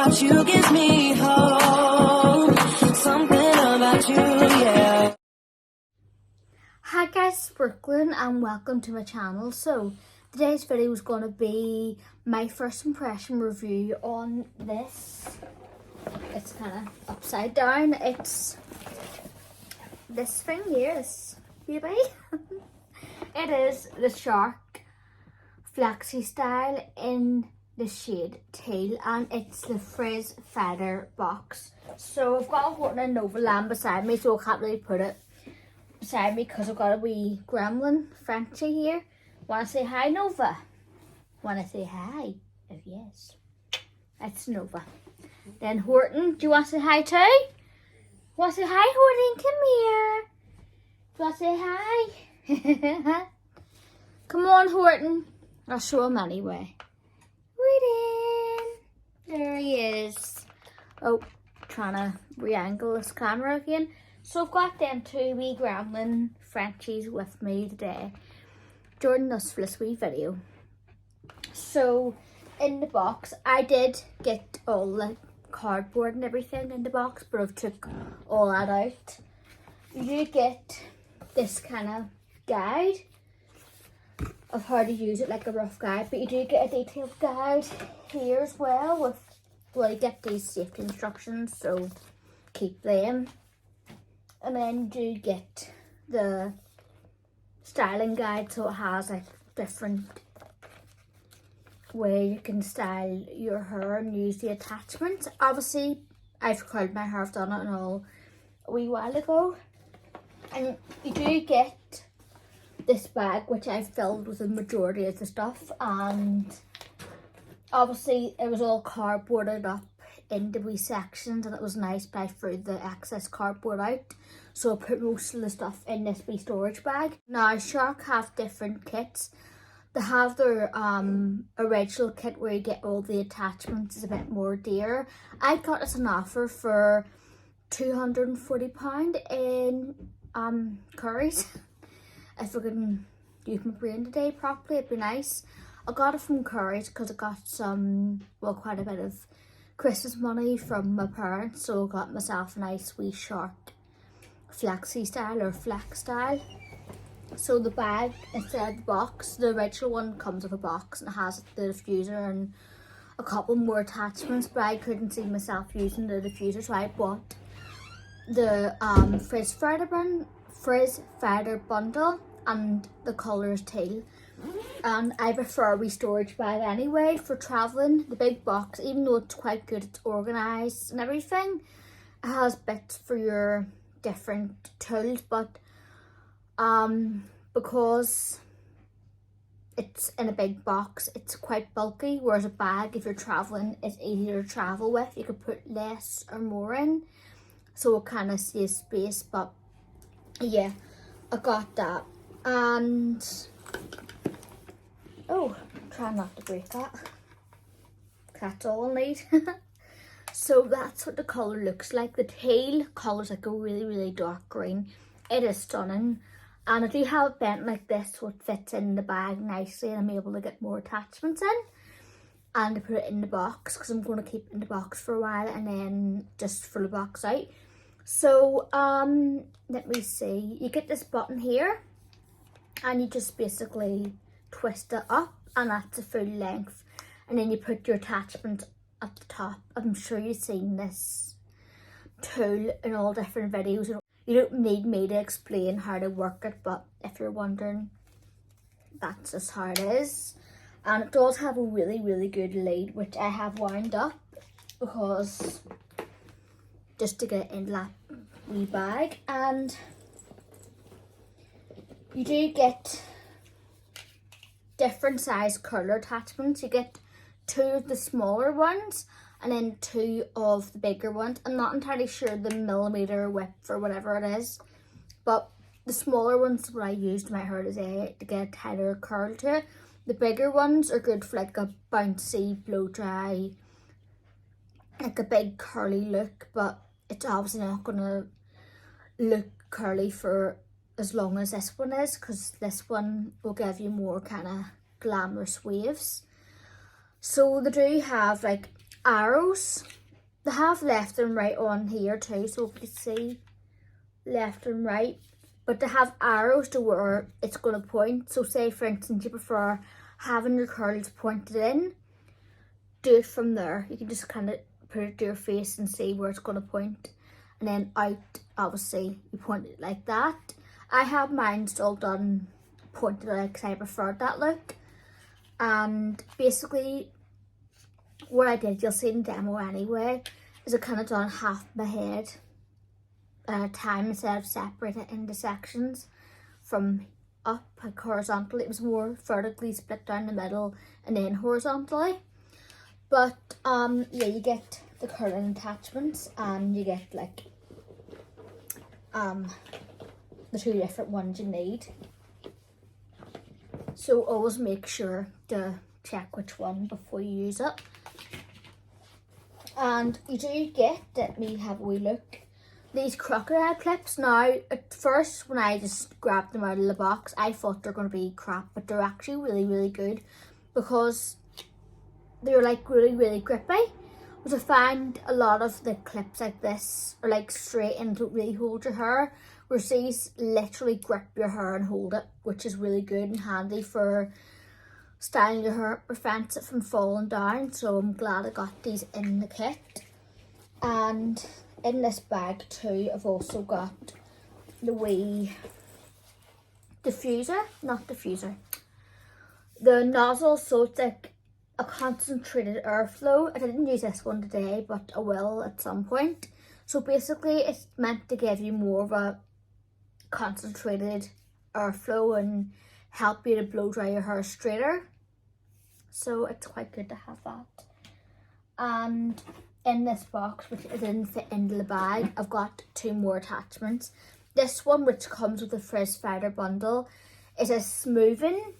about you gives me hope. Something about you, yeah. Hi guys, it's Brookelynne and welcome to my channel. So today's video is going to be my first impression review on this. It's kind of upside down. It's this thing here, this baby. It is the Shark Flexstyle in the shade Teal, and it's the Frizz Feather box. So I've got a Horton and Nova lamp beside me, so I can't really put it beside me because I've got a wee gremlin Frenchie here. Want to say hi, Nova? Want to say hi? Oh yes, it's Nova. Then Horton, do you want to say hi too? Want to say hi, Horton? Come here. Want to say hi? Come on, Horton. I'll show him anyway. Horton. There he is. Oh, trying to re-angle this camera again. So I've got them two wee gremlin Frenchies with me today during this wee video. So in the box, I did get all the cardboard and everything in the box, but I've took all that out. You get this kind of guide of how to use it, like a rough guide, but you do get a detailed guide here as well with, well, you get these safety instructions, so keep them. And then you do get the styling guide, so it has like different way you can style your hair and use the attachments. Obviously I've curled my hair, I've done it and all a wee while ago. And you do get this bag, which I've filled with the majority of the stuff, and obviously it was all cardboarded up into wee sections, and it was nice, but I threw the excess cardboard out, so I put most of the stuff in this wee storage bag. Now Shark have different kits. They have their original kit where you get all the attachments, is a bit more dear. I got this on offer for £240 in Currys. If I can use my brain today properly, it'd be nice. I got it from Currys because I got some, well, quite a bit of Christmas money from my parents, so I got myself a nice wee Shark Flexstyle or Flex style. So the bag, instead of the box, the original one comes with a box and it has the diffuser and a couple more attachments, but I couldn't see myself using the diffuser, so I bought the Frizz Feather bundle, and the colour is Teal. And I prefer a wee storage bag anyway for travelling. The big box, even though it's quite good, it's organised and everything, it has bits for your different tools, but because it's in a big box, it's quite bulky, whereas a bag, if you're travelling, it's easier to travel with. You could put less or more in, so it kind of saves space. But yeah, I got that. And oh, try not to break that. That's all I need. So that's what the colour looks like. The Teal colour's like a really dark green. It is stunning. And I do have it bent like this, so it fits in the bag nicely, and I'm able to get more attachments in. And to put it in the box, because I'm going to keep it in the box for a while and then just fill the box out. So let me see. You get this button here, and you just basically twist it up, and that's a full length. And then you put your attachment at the top. I'm sure you've seen this tool in all different videos. You don't need me to explain how to work it, but if you're wondering, that's just how it is. And it does have a really good lead, which I have wound up because just to get in that wee bag. And you do get different size curler attachments. You get 2 of the smaller ones and then 2 of the bigger ones. I'm not entirely sure the millimeter width or whatever it is, but the smaller ones, what I used my hair today to get a tighter curl to it. The bigger ones are good for like a bouncy blow dry, like a big curly look, but it's obviously not gonna look curly for as long as this one is, because this one will give you more kind of glamorous waves. So they do have like arrows they have left and right on here too, so if you see left and right, but they have arrows to where it's going to point. So say for instance you prefer having your curls pointed in, do it from there. You can just kind of put it to your face and see where it's going to point, and then out, obviously you point it like that. I have mine still done pointed out because I preferred that look. And basically what I did, you'll see in the demo anyway, is I kind of done half my head at a time instead of separating it into sections from up like horizontally. It was more vertically split down the middle and then horizontally. But yeah, you get the curling attachments and you get like the two different ones you need. So always make sure to check which one before you use it. And you do get, let me have a wee look, these crocodile clips. Now at first when I just grabbed them out of the box I thought they're going to be crap, but they're actually really good because they're like really grippy. But I find a lot of the clips like this are like straight and don't really hold your hair, whereas these literally grip your hair and hold it, which is really good and handy for styling your hair. It prevents it from falling down, so I'm glad I got these in the kit. And in this bag too I've also got the wee diffuser, the nozzle, so it's like a concentrated airflow. I didn't use this one today, but I will at some point. So basically it's meant to give you more of a concentrated airflow and help you to blow dry your hair straighter. So it's quite good to have that. And in this box, which it didn't fit into the bag, I've got two more attachments. This one, which comes with a Frizz Fighter bundle, is a smoothing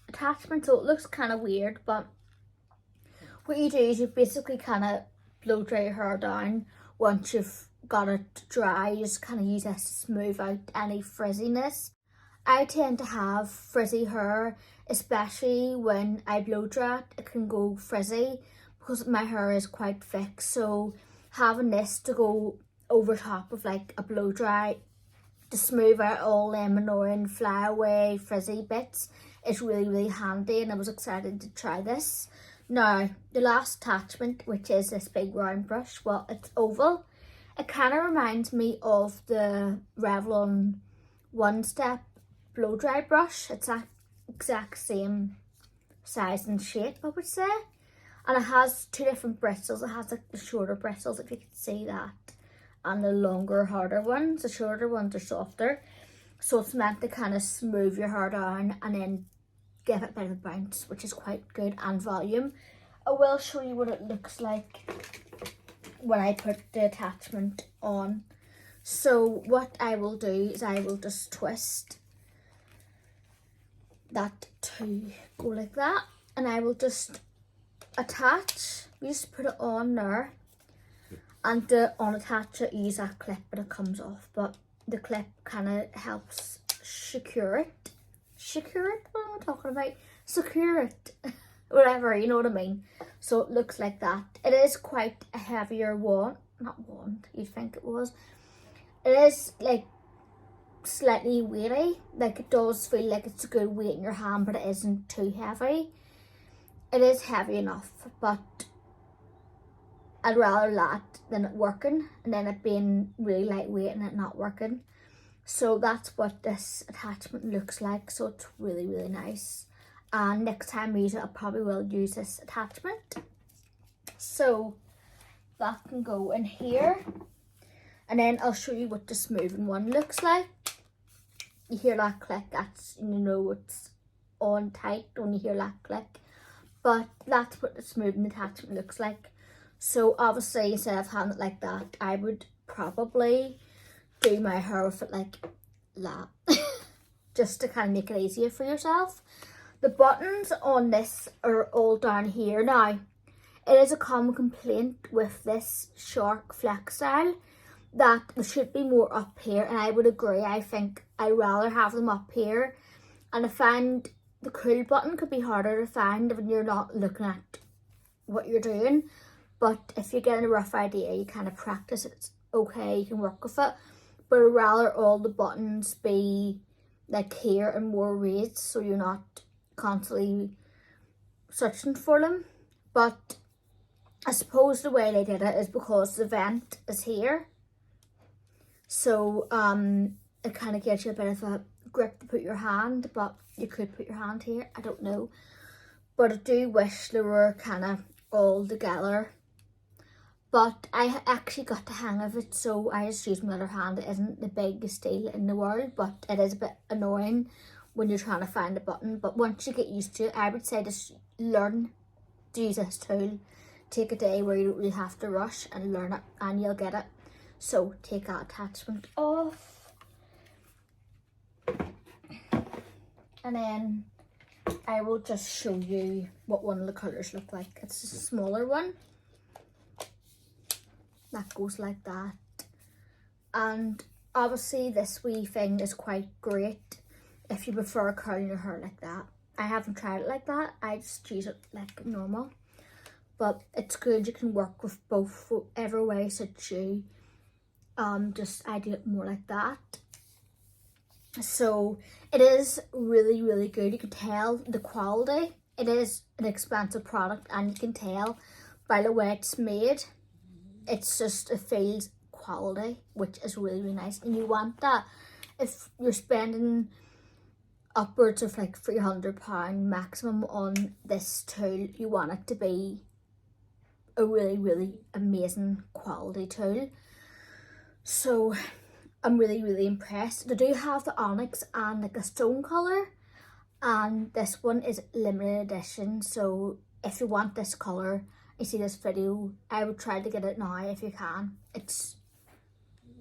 attachment, so it looks kind of weird, but what you do is you basically kind of blow dry your hair down. Once you've got it dry, you just kind of use this to smooth out any frizziness. I tend to have frizzy hair, especially when I blow dry it. It can go frizzy because my hair is quite thick, so having this to go over top of like a blow dry to smooth out all them annoying flyaway frizzy bits is really handy, and I was excited to try this. Now, the last attachment, which is this big round brush, well, it's oval. It kind of reminds me of the Revlon One Step blow dry brush. It's that exact same size and shape, I would say. And it has two different bristles. It has like the shorter bristles, if you can see that, and the longer, harder ones. The shorter ones are softer. So it's meant to kind of smooth your hair down and then give it a bit of a bounce, which is quite good, and volume. I will show you what it looks like when I put the attachment on. So what I will do is I will just twist that to go like that, and I will just attach. You just put it on there, and to unattach it, use that clip, but it comes off, but the clip kind of helps secure it. What am I talking about? Secure it. Whatever, you know what I mean. So it looks like that. It is quite a heavier wand. Not wand, you'd think it was. It is like slightly weighty. Like it does feel like it's a good weight in your hand, but it isn't too heavy. It is heavy enough, but I'd rather that than it working and then it being really lightweight and it not working. So that's what this attachment looks like. So it's really nice. And next time I use it, I probably will use this attachment. So that can go in here. And then I'll show you what the smoothing one looks like. You hear that click, that's, you know, it's on tight when you hear that click. But that's what the smoothing attachment looks like. So obviously, instead of having it like that, I would probably do my hair with it like that. Just to kind of make it easier for yourself. The buttons on this are all down here. Now, it is a common complaint with this Shark Flexstyle that there should be more up here, and I would agree. I think I'd rather have them up here, and I find the cool button could be harder to find when you're not looking at what you're doing. but if you're getting a rough idea, you kind of practice it, it's okay, you can work with it. But I'd rather all the buttons be like here and more raised, so you're not constantly searching for them. But I suppose the way they did it is because the vent is here, so it kind of gives you a bit of a grip to put your hand, but you could put your hand here, I don't know. But I do wish they were kind of all together. But I actually got the hang of it, so I just use my other hand. It isn't the biggest deal in the world, but it is a bit annoying when you're trying to find a button. But once you get used to it, I would say just learn to use this tool. Take a day where you don't really have to rush and learn it, and you'll get it. So take that attachment off. And then I will just show you what one of the colours look like. It's a smaller one. That goes like that. And obviously this wee thing is quite great if you prefer curling your hair like that. I haven't tried it like that. I just use it like normal. But it's good, you can work with both, whatever way suits you. Just I do it more like that. So it is really, really good. You can tell the quality. It is an expensive product, and you can tell by the way it's made. It's just, it feels quality, which is really, really nice. And you want that if you're spending upwards of like £300 maximum on this tool, you want it to be a really, really amazing quality tool. So I'm really, really impressed. They do have the onyx and like a stone colour, and this one is limited edition. So if you want this colour, you see this video, I would try to get it now if you can. It's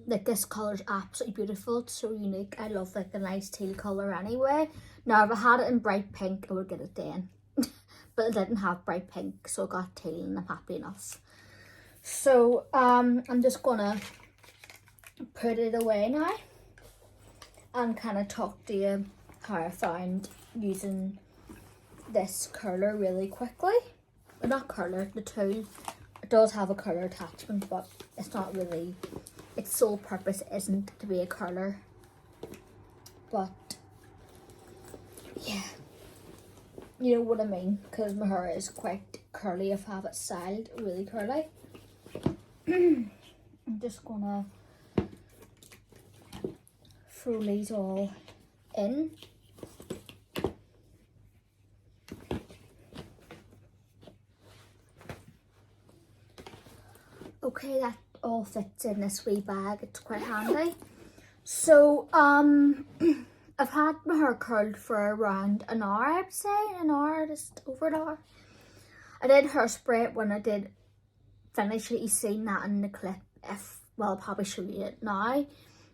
like, this colour is absolutely beautiful. It's so unique. I love like the nice teal colour anyway. Now if I had it in bright pink, I would get it then. But it didn't have bright pink, so I got teal and I'm happy enough. So I'm just gonna put it away now and kind of talk to you how I found using this curler really quickly. Well, not curler, the tool. It does have a curler attachment, but it's not really, its sole purpose isn't to be a curler. But yeah, you know what I mean, because my hair is quite curly if I have it styled really curly. I'm just gonna throw these all in. Okay, that all fits in this wee bag. It's quite handy. So I've had my hair curled for around an hour, I'd say. An hour, just over an hour. I did hairspray it when I did finish it. You've seen that in the clip. Well, I'll probably show you it now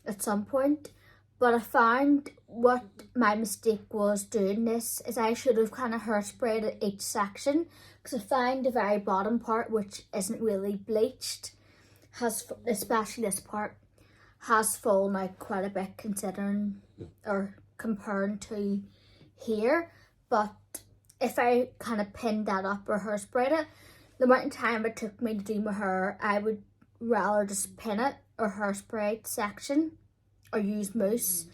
at some point. But I found what my mistake was doing this is I should have kind of hairsprayed at each section, because I find the very bottom part, which isn't really bleached, has, especially this part, has fallen out quite a bit considering or comparing to here. But if I kind of pinned that up or hairsprayed it, the amount of time it took me to do my hair, I would rather just pin it or hairspray each section or use mousse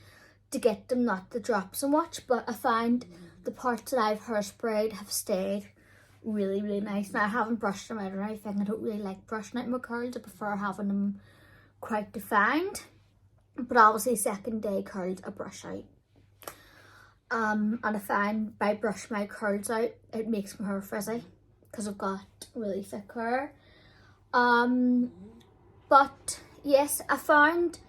to get them not to drop so much. But I find the parts that I've hairsprayed have stayed really, really nice. Now I haven't brushed them out or anything. I don't really like brushing out my curls. I prefer having them quite defined. But obviously second day curls I brush out. And I find by brushing my curls out, it makes my hair frizzy because I've got really thick hair. But yes, I found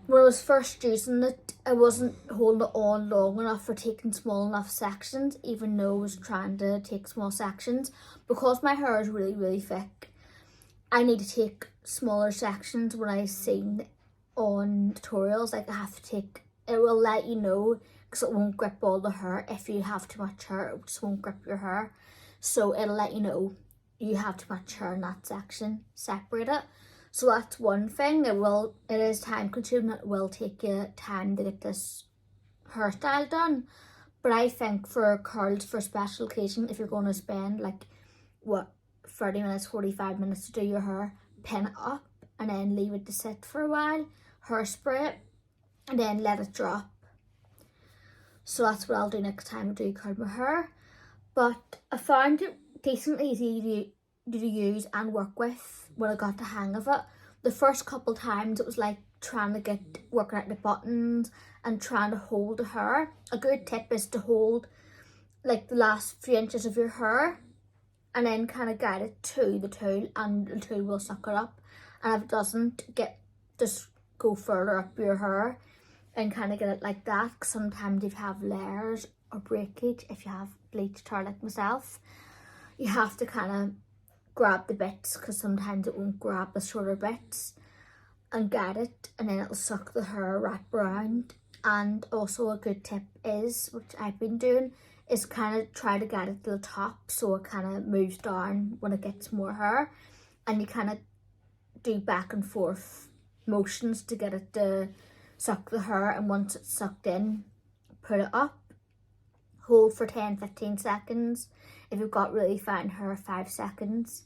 when I was first using it, I wasn't holding it on long enough for taking small enough sections, even though I was trying to take small sections. Because my hair is really, really thick, I need to take smaller sections when I've seen on tutorials. Like I have to take, it will let you know, because it won't grip all the hair. If you have too much hair, it just won't grip your hair. So it'll let you know you have too much hair in that section, separate it. So that's one thing. It is time consuming. It will take you time to get this hairstyle done. But I think for curls for special occasion, if you're going to spend like what 30 minutes, 45 minutes to do your hair, pin it up and then leave it to sit for a while, hairspray it, and then let it drop. So that's what I'll do next time I do curl my hair. But I found it decently easy to use and work with when I got the hang of it. The first couple times it was like trying to working out the buttons and trying to hold the hair. A good tip is to hold like the last few inches of your hair and then kind of guide it to the tool, and the tool will suck it up. And if it doesn't, just go further up your hair and kind of get it like that. Sometimes you have layers or breakage. If you have bleached hair like myself, you have to kind of grab the bits, because sometimes it won't grab the shorter bits, and guide it, and then it'll suck the hair right around. And also a good tip is, which I've been doing, is kind of try to guide it to the top so it kind of moves down when it gets more hair, and you kind of do back and forth motions to get it to suck the hair. And once it's sucked in, put it up, hold for 10-15 seconds. If you've got really fine hair, 5 seconds,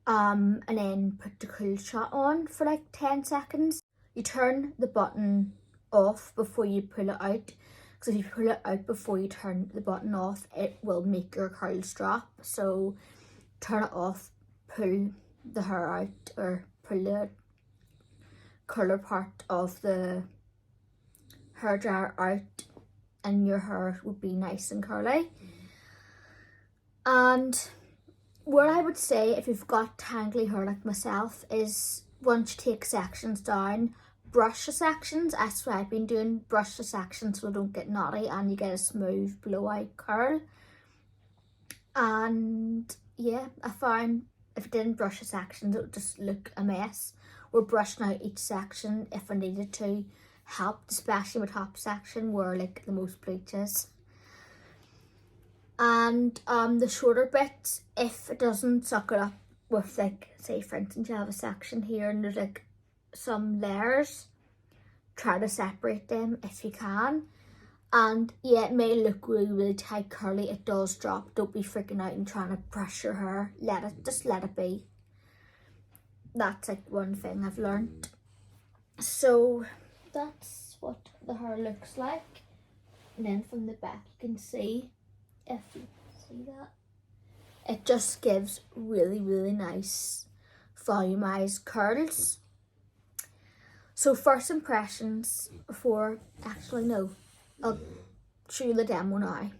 and then put the cool shot on for like 10 seconds. You turn the button off before you pull it out, because if you pull it out before you turn the button off, it will make your curls drop. So turn it off, pull the hair out, or pull the curler part of the hair dryer out, and your hair will be nice and curly. And what I would say, if you've got tangly hair like myself, is once you take sections down, brush the sections. That's what I've been doing. Brush the sections so they don't get knotty and you get a smooth blowout curl. And yeah, I found if I didn't brush the sections, it would just look a mess. We're brushing out each section if I needed to help, especially my top section where like the most bleach is. And the shorter bits, if it doesn't suck it up with, like, say for instance you have a section here and there's like some layers, try to separate them if you can. And yeah, it may look really tight curly, it does drop. Don't be freaking out and trying to brush your hair. Just let it be. That's like one thing I've learned. So that's what the hair looks like. And then from the back you can see, if you see that, it just gives really, really nice volumized curls. So first impressions before, actually no, I'll show you the demo now.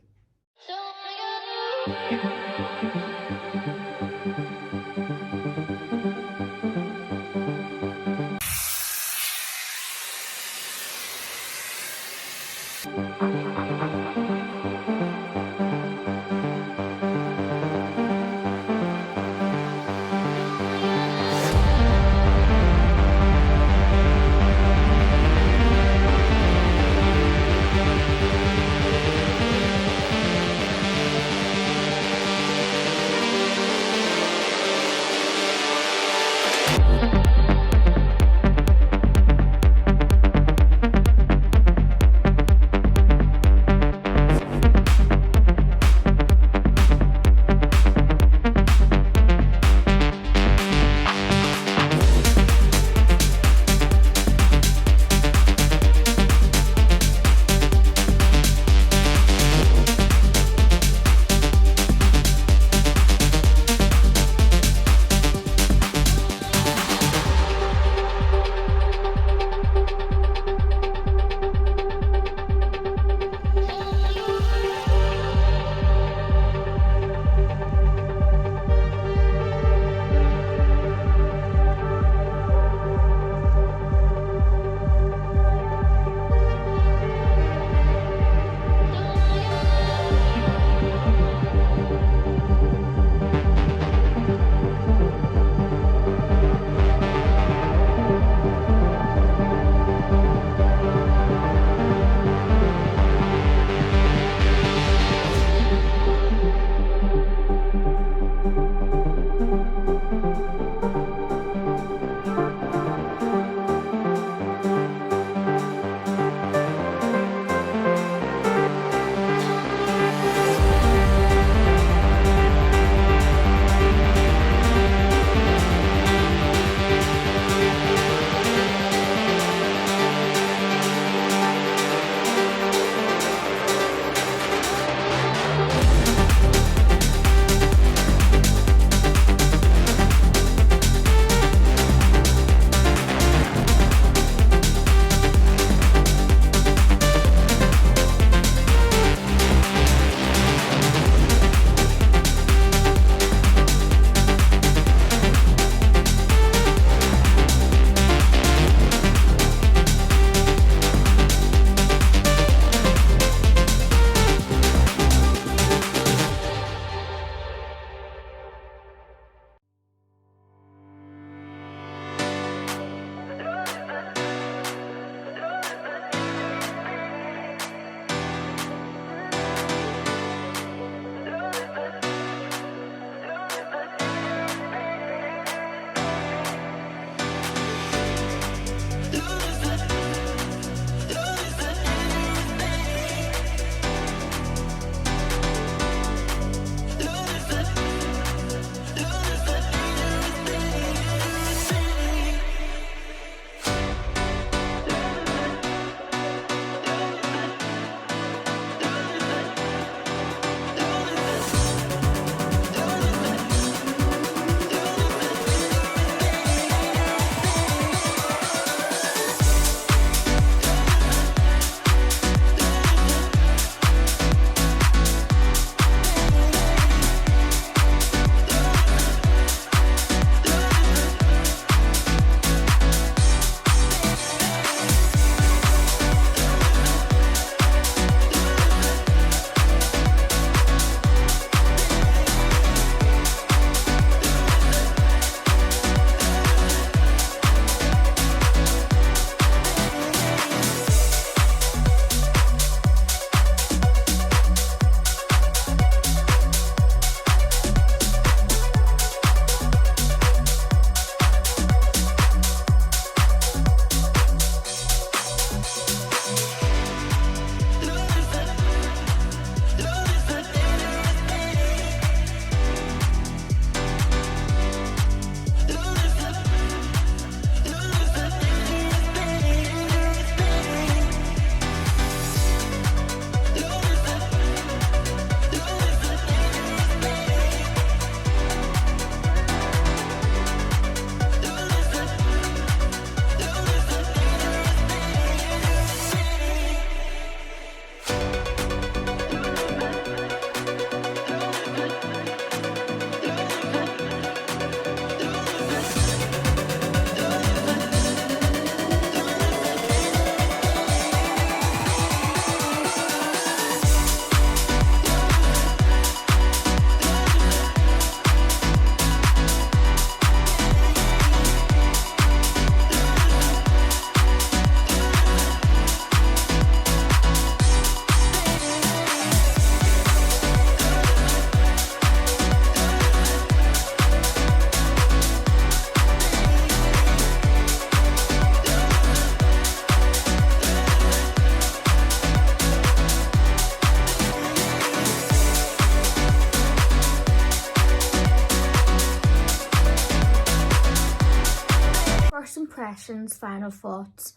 impressions, final thoughts.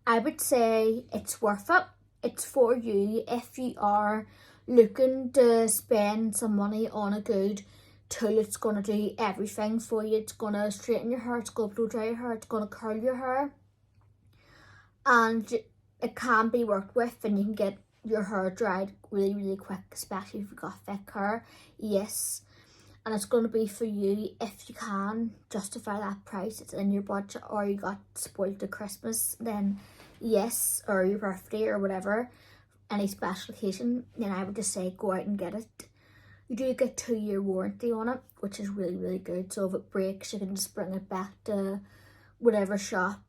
I would say it's worth it. It's for you if you are looking to spend some money on a good tool. It's going to do everything for you. It's going to straighten your hair, it's going to blow dry your hair, it's going to curl your hair. And it can be worked with, and you can get your hair dried really, really quick, especially if you've got thick hair. Yes. And it's going to be for you if you can justify that price. It's in your budget, or you got spoiled at Christmas, then yes, or your birthday or whatever, any special occasion, then I would just say go out and get it. You do get 2-year warranty on it, which is really, really good. So if it breaks, you can just bring it back to whatever shop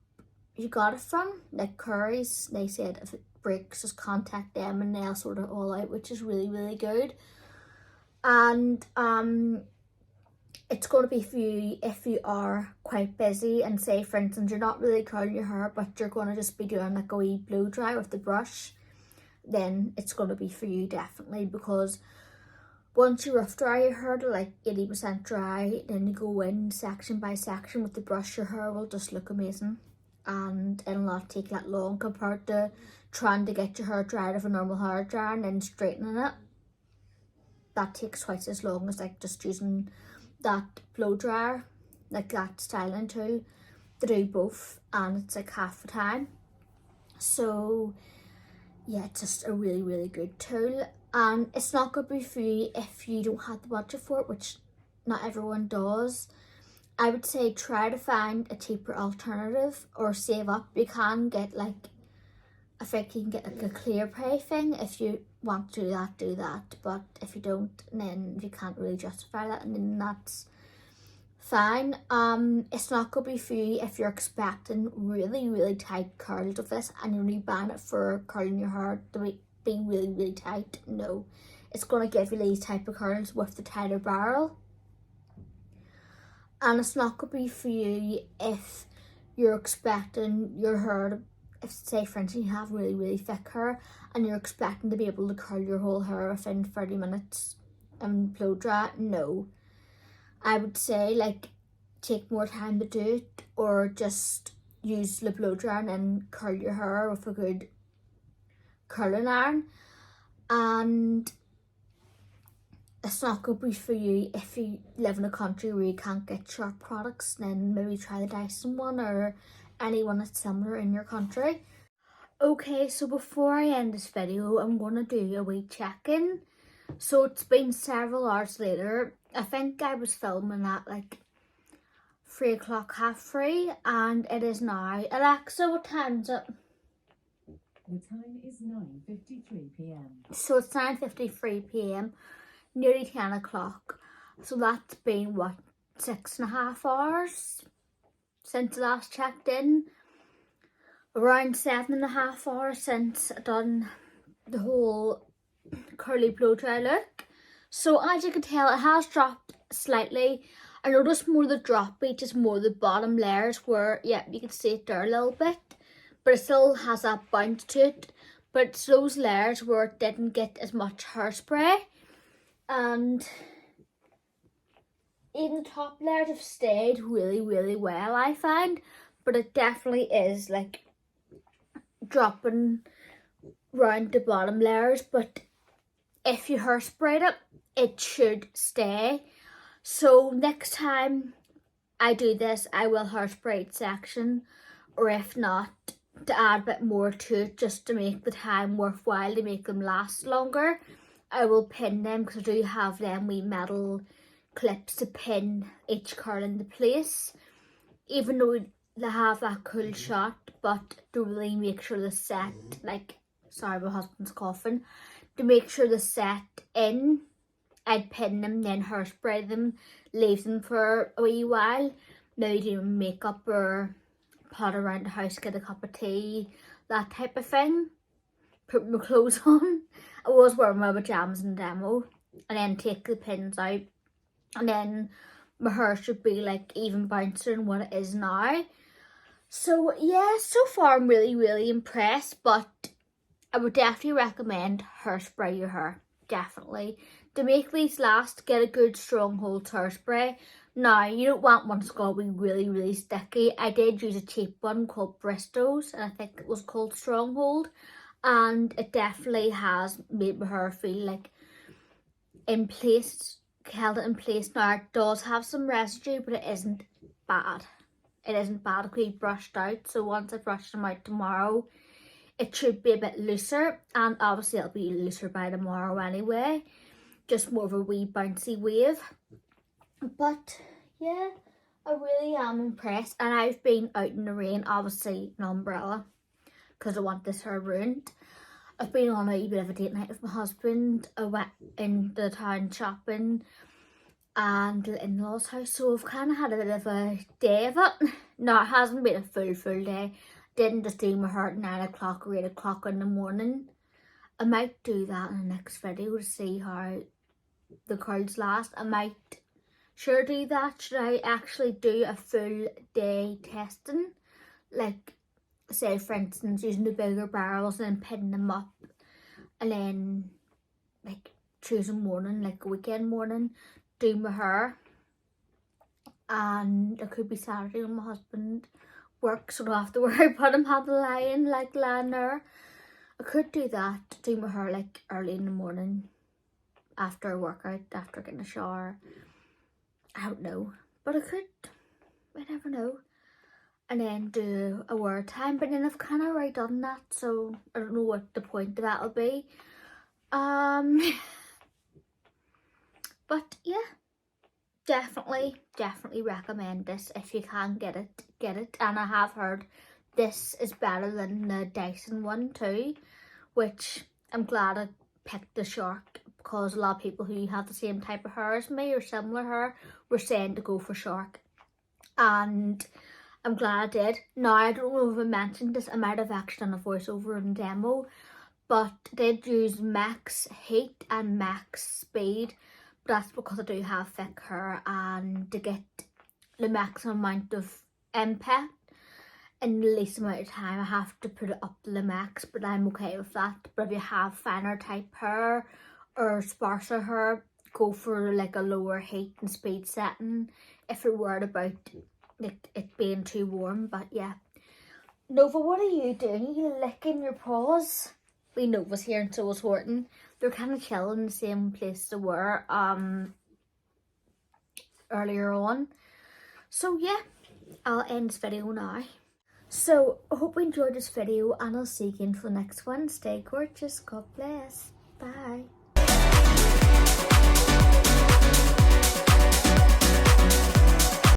you got it from. Like Curry's, they said if it breaks, just contact them and they'll sort it all out, which is really, really good. And it's going to be for you if you are quite busy, and say for instance you're not really curling your hair but you're going to just be doing like a wee blow dry with the brush, then it's going to be for you definitely, because once you rough dry your hair to like 80% dry, then you go in section by section with the brush, your hair will just look amazing, and it'll not take that long compared to trying to get your hair dried with a normal hair dryer and then straightening it. That takes twice as long as like just using that blow dryer, like that styling tool, to do both, and it's like half the time. So yeah, it's just a really, really good tool, and it's not going to be for you if you don't have the budget for it, which not everyone does. I would say try to find a cheaper alternative or save up. You can get like, I think you can get like a clear pay thing. If you want to do that, but if you don't, then you can't really justify that, and then that's fine. It's not gonna be for you if you're expecting really, really tight curls of this and you're only buying it for curling your hair to be really, really tight. No, it's gonna give you these type of curls with the tighter barrel. And it's not gonna be for you if you're expecting your hair to, if say for instance you have really, really thick hair and you're expecting to be able to curl your whole hair within 30 minutes and blow dry. No, I would say like take more time to do it, or just use the blow dryer and then curl your hair with a good curling iron. And it's not going to be for you if you live in a country where you can't get sharp products. Then maybe try the Dyson one or anyone that's similar in your country. Okay, so before I end this video, I'm going to do a wee check-in. So it's been several hours later. I think I was filming at like 3 o'clock, 3:30, and it is now. Alexa, what time is it? The time is 9:53 p.m. So it's 9:53 p.m, nearly 10 o'clock. So that's been what, 6.5 hours since I last checked in. Around 7.5 hours since I done the whole curly blow dry look. So as you can tell, it has dropped slightly. I noticed more the drop beat, just more the bottom layers where, yeah, you can see it there a little bit, but it still has that bounce to it. But it's those layers where it didn't get as much hairspray, and even the top layers have stayed really, really well, I find. But it definitely is like dropping round the bottom layers, but if you hairsprayed it, it should stay. So next time I do this, I will hairspray each section, or if not, to add a bit more to it just to make the time worthwhile, to make them last longer, I will pin them, because I do have them wee metal clips to pin each curl into place, even though they have that cool shot, but to really make sure the set, like, sorry, my husband's coughing, to make sure the set in, I'd pin them, then hairspray them, leave them for a wee while, maybe do makeup or pot around the house, get a cup of tea, that type of thing, put my clothes on. I was wearing my pyjamas in the demo, and then take the pins out, and then my hair should be like even bouncier than what it is now. So yeah, so far I'm really, really impressed, but I would definitely recommend hairspray your hair, definitely. To make these last, get a good strong hold hairspray, Now, you don't want one that's going to be really, really sticky. I did use a cheap one called Bristol's, and I think it was called Stronghold, and it definitely has made my hair feel like in place, held it in place. Now, it does have some residue, but it isn't bad. It isn't bad. It could be brushed out, so once I brush them out tomorrow, it should be a bit looser, and obviously it'll be looser by tomorrow anyway. Just more of a wee bouncy wave. But yeah, I really am impressed, and I've been out in the rain, obviously an umbrella, because I want this hair ruined. I've been on a wee bit of a date night with my husband. I went in the town shopping and the in-laws house, so I've kind of had a bit of a day of it. No, it hasn't been a full day. Didn't just do my hair at 9 o'clock or 8 o'clock in the morning. I might do that in the next video to see how the curls last. I might sure do that. Should I actually do a full day testing? Like, say for instance, using the bigger barrels and then pinning them up, and then like Tuesday morning, like a weekend morning, do my hair. And it could be Saturday when my husband works, so I don't have to worry about him having lying there. I could do that, do my hair like early in the morning after a workout, after getting a shower. I don't know, but I could, I never know. And then do a wear time, but then I've kind of already done that, so I don't know what the point of that will be. But yeah, definitely recommend this. If you can get it. And I have heard this is better than the Dyson one too, which I'm glad I picked the Shark, because a lot of people who have the same type of hair as me or similar hair were saying to go for Shark, and I'm glad I did. Now, I don't know if I mentioned this, I might have actually done a voiceover and demo, but I did use max heat and max speed. But that's because I do have thick hair, and to get the maximum amount of impact in the least amount of time, I have to put it up to the max, but I'm okay with that. But if you have finer type hair or sparser hair, go for like a lower heat and speed setting if you're worried about like it being too warm. But yeah, Nova, what are you doing? Are you licking your paws? We Nova's here and so is Horton. They're kind of chilling in the same place they were earlier on. So yeah, I'll end this video now. So I hope you enjoyed this video, and I'll see you again for the next one. Stay gorgeous. God bless. Bye.